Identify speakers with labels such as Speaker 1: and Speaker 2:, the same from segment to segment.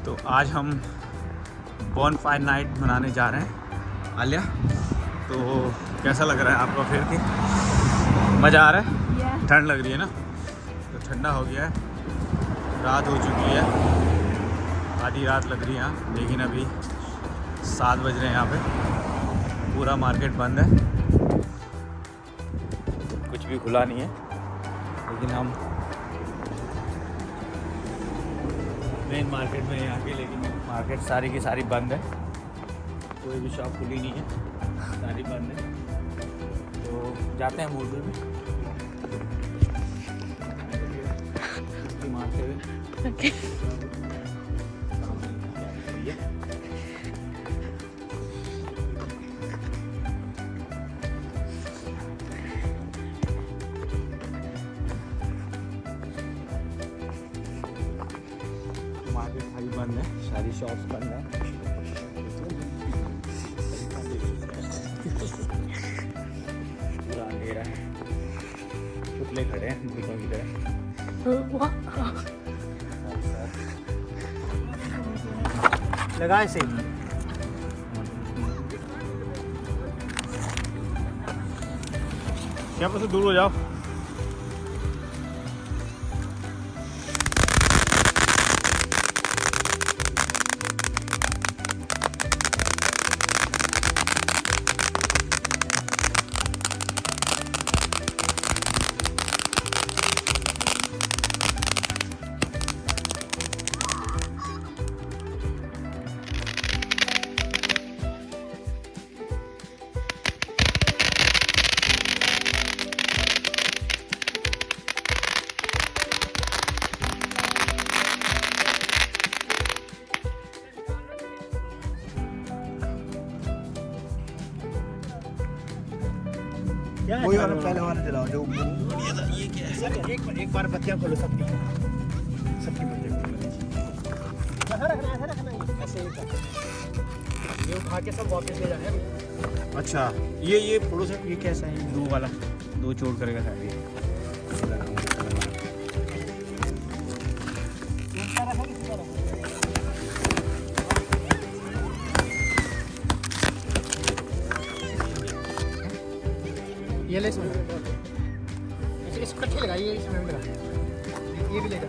Speaker 1: तो आज हम बॉन फायर नाइट मनाने जा रहे हैं आलिया। तो कैसा लग रहा है आपको फिर के? मज़ा आ रहा है? ठंड लग रही है ना, तो ठंडा हो गया है, रात हो चुकी है, आधी रात लग रही है यहाँ। लेकिन अभी 7 बज रहे हैं, यहाँ पे पूरा मार्केट बंद है, कुछ भी खुला नहीं है। लेकिन हम मेन मार्केट में यहाँ के, लेकिन मार्केट सारी की सारी बंद है, कोई भी शॉप खुली नहीं है, सारी बंद है। तो जाते हैं मूवी में मारते हुए। मार्केट सारी बंद है, सारी शॉप्स बंद है। पूरा अंधेरा है, पुतले खड़े हैं भूतों की तरह।
Speaker 2: लगाए से
Speaker 1: क्या बस दूर हो जाओ।
Speaker 2: वही वाला पहले वाला जलाओ जो ये क्या है। एक बार बत्तियां खोलो सबकी बत्तियां ऐसे ये उठा के सब वापस ले जाने हैं।
Speaker 1: अच्छा, ये फोटो सेट ये कैसा है? दो वाला, दो चोर करेगा शायद ये।
Speaker 2: ये ले इसमें इसको इकट्ठे लगाइए, इसमें भी लगा, ये भी लेगा।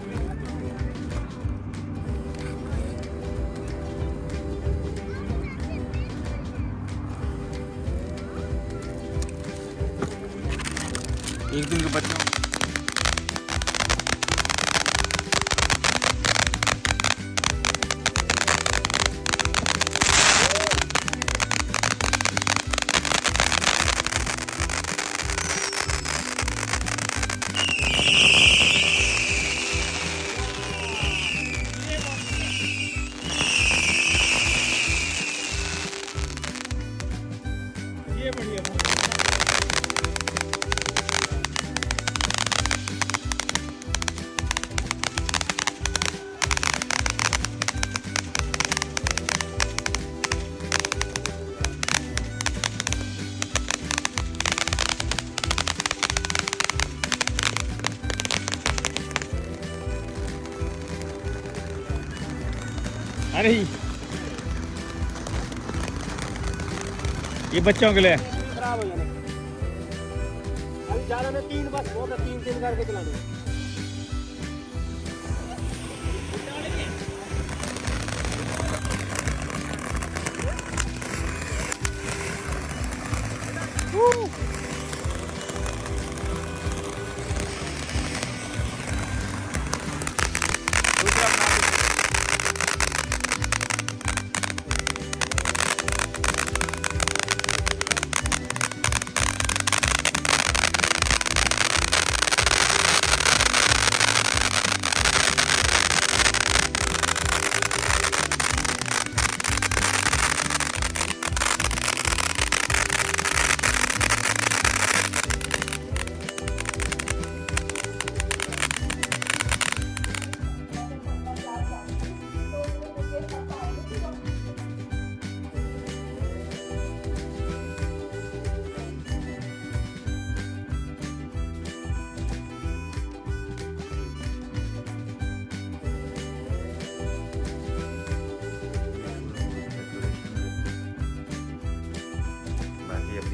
Speaker 1: एक दिन के बच्चों ये बढ़िया। अरे ये बच्चों के लिए
Speaker 2: खराब हो जाने अभी ज़्यादा में 3 बस बहुत है, 3 करके चलाने।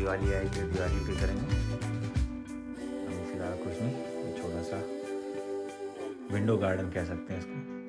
Speaker 1: दिवाली आई फिर दिवाली पे करेंगे। अभी फिलहाल कुछ नहीं, ये छोटा सा विंडो गार्डन कह सकते हैं इसको।